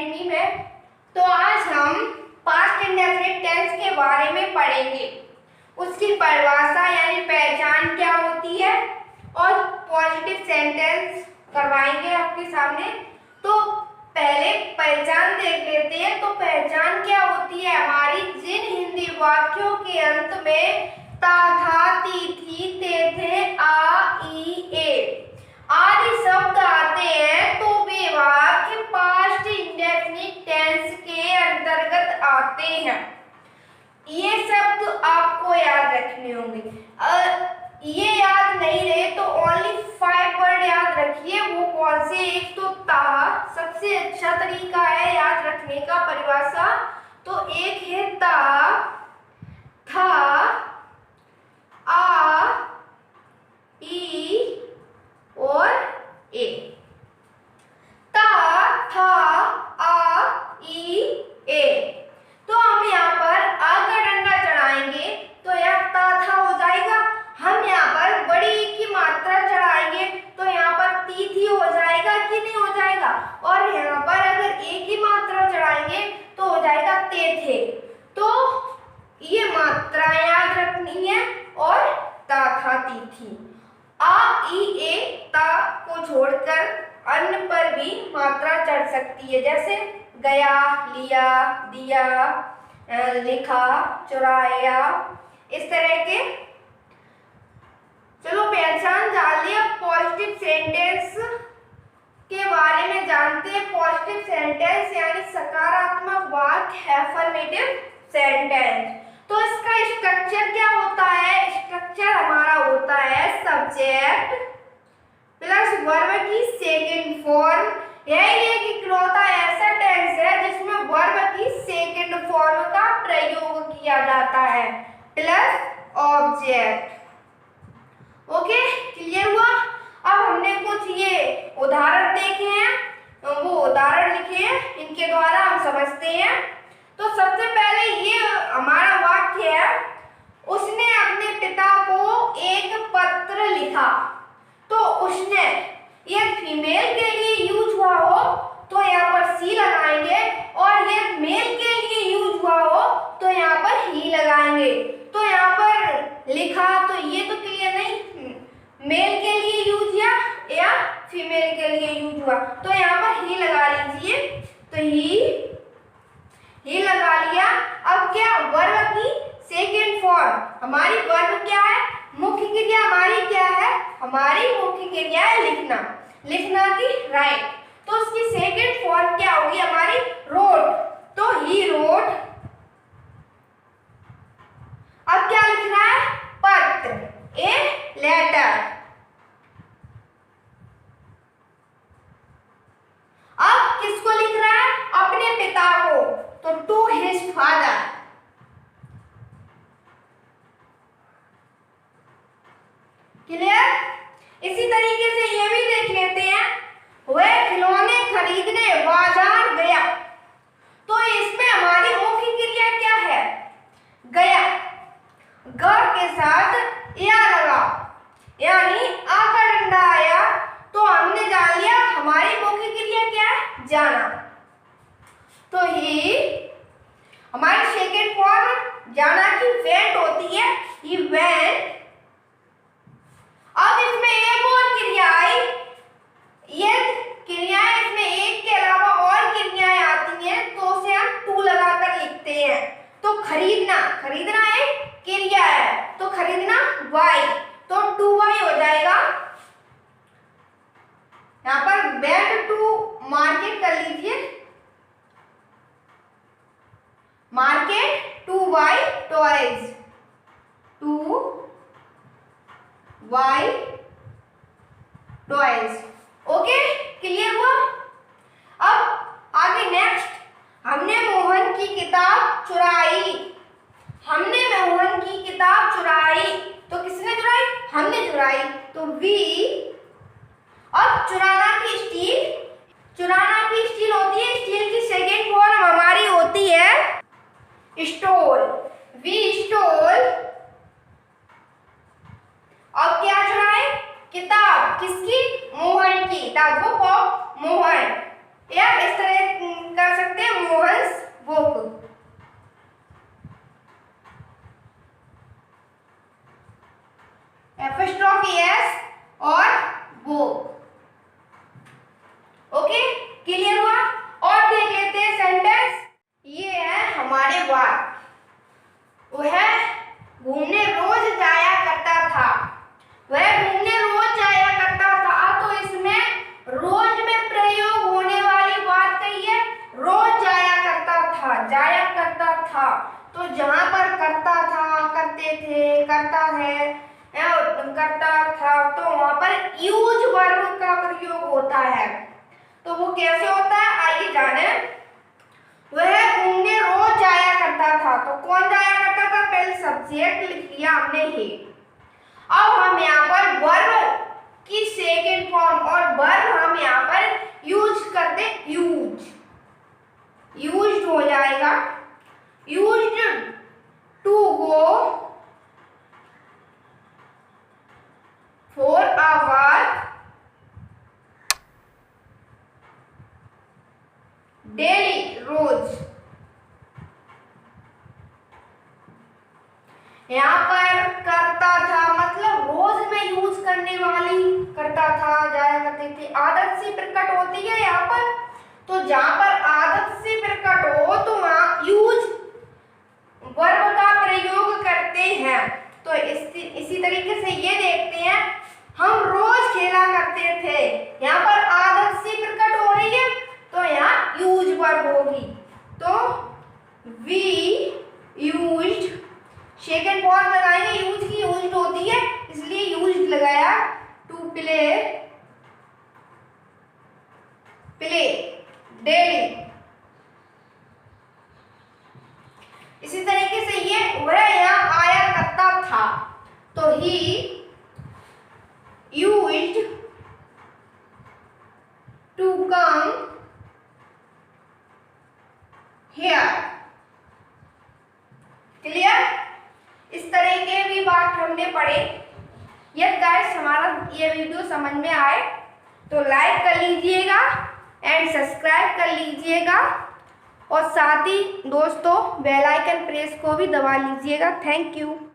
Academy में। तो आज हम पास्ट इंडेफिनिट टेंस के बारे में पढ़ेंगे, उसकी परिभाषा यानी पहचान क्या होती है और पॉजिटिव सेंटेंस करवाएंगे आपके सामने। तो पहले पहचान देख लेते हैं। तो पहचान क्या होती है? हमारी जिन हिंदी वाक्यों के अंत में ता, था, ती, थी, ते, थे, आ, ई, ए आदि शब्द आते हैं तो वे वाक्य पास्ट इंडेफिनिट टेंस के अंतर्गत आते हैं। ये शब्द आपको याद रखने होंगे। ये याद नहीं रहे तो ओनली 5 वर्ड याद रखिए। वो कौन से? एक तो ता, सबसे अच्छा तरीका है याद रखने का परिभाषा। तो एक है ता, था, आ, ई और ए। ता, था, आ, ई, ए। तो हम यहाँ पर आ का डंडा चढ़ाएंगे तो यहाँ ता, था हो जाएगा। हम यहाँ पर बड़ी ई की मात्रा चढ़ाएंगे तो यहाँ पर ती, थी हो जाएगा कि नहीं हो जाएगा। और यहाँ पर अगर ए की मात्रा चढ़ाएंगे तो हो जाएगा ते, थे। तो ये मात्रा याद रखनी है और ता, था, ती, थी। आ, ई, ए, ता को छोड़कर अन्य पर भी मात्रा चढ़ सकती है, जैसे गया, लिया, दिया, लिखा, चुराया, इस तरह के। चलो पहचान जान लिया। पॉजिटिव सेंटेंस के बारे में जानते हैं। पॉजिटिव सेंटेंस यानी सकारात्मक वाक्य, अफर्मेटिव सेंटेंस। तो इसका स्ट्रक्चर क्या होता है? स्ट्रक्चर हमारा होता है सब्जेक्ट प्लस वर्ब की सेकंड फॉर्म। यही एक इकलौता ऐसा टेंस है जिसमें वर्ब की सेकंड फॉर्म का प्रयोग किया जाता है प्लस ऑब्जेक्ट। ओके, क्लियर हुआ? अब हमने कुछ ये उदाहरण देखे हैं, वो उदाहरण लिखे हैं, इनके द्वारा हम समझते हैं। तो सबसे पहले ये हमारा वाक्य है, उसने अपने पिता को एक पत्र लिखा। तो उसने ये फीमेल के लिए यूज हुआ हो तो यहाँ पर सी लगाएंगे, और ये मेल के लिए यूज हुआ हो तो यहाँ पर ही लगाएंगे। तो यहाँ पर लिखा तो ये तो क्लियर नहीं, मेल के लिए यूज या फीमेल के लिए यूज हुआ, तो यहाँ पर ही लगा लीजिए। तो ही लगा लिया। अब क्या? वर्ब की सेकंड फॉर्म। हमारी वर्ब क्या है? मुख्य क्रिया हमारी क्या है? हमारी मुख्य क्रिया है लिखना, लिखना की राइट। तो उसकी सेकंड फॉर्म क्या होगी हमारी? रोट। तो ही रोट। अब क्या लिखना है? पत्र, ए लेटर। अब किसको लिख रहा है? अपने पिता को। तो टू हिज फादर। क्लियर? इसी तरीके से ये भी देख लेते हैं, वह खिलौने खरीदने बाजार गया। तो इसमें हमारी मुख्य क्रिया क्या है? गया। ग के साथ या लगा, यानी आ का डंडा आया तो हमने जान लिया हमारी मुख्य क्रिया क्या है? जाना। तो ही हमारी सेकंड फॉर्म जाना की वेंट होती है, ही वेंट। अब इसमें एक और क्रिया आई। ये क्रियाएं इसमें एक के अलावा और क्रियाएं आती हैं तो उसे हम टू लगाकर लिखते हैं। तो खरीदना, खरीदना एक क्रिया है तो खरीदना वाई, तो टू वाई हो जाएगा। यहाँ पर वेंट टू मार्केट कर लीजिए, market to Y toys, to Y toys. Okay, clear हुआ? अब आगे नेक्स्ट, हमने मोहन की किताब चुराई। हमने मोहन की किताब चुराई। तो किसने चुराई? हमने चुराई। तो वी। अब चुराना की स्टील, चुराना की स्टील होती है, स्टील की सेकेंड फॉर्म हमारी होती है स्टोल, वी स्टोल। अब क्या चुराए? किताब, किसकी? मोहन की, द बुक ऑफ मोहन। या इस तरह कर था तो वहां पर यूज वर्ब का प्रयोग होता है। तो वो कैसे होता है, आइए जाने। वह घूमने रोज जाया करता था, तो कौन जाया करता था, पहले सब्जेक्ट लिख लिया हमने ही। अब हम यहाँ पर वर्ब की सेकेंड फॉर्म और वर्ब हम यहाँ पर यूज करते, यूज्ड हो जाएगा, used to go for a work daily, रोज। यहाँ पर करता था मतलब रोज में यूज करने वाली, करता था, जाया करते थे। आदत से प्रकट होती है यहाँ पर, तो जहां पर आदत से प्रकट हो तो वहां यूज वर्ब का प्रयोग करते हैं। तो इसी तरीके से ये देखते हैं, हम रोज खेला करते थे, यहाँ पर आदत से प्रकट हो रही है तो यहाँ यूज वर्ब होगी। तो वी यूज्ड, सेकेंड फॉर्म लगाएंगे यूज की, यूज्ड होती है इसलिए यूज्ड लगाया। To play daily. इसी तरीके से ये वह यहाँ आया करता था, तो ही used to come here. Clear? इस तरह के भी बात हमने पढ़े। यदि गाइस हमारा ये वीडियो समझ में आए तो लाइक कर लीजिएगा एंड सब्सक्राइब कर लीजिएगा, और साथ ही दोस्तों बेल आइकन प्रेस को भी दबा लीजिएगा। Thank you.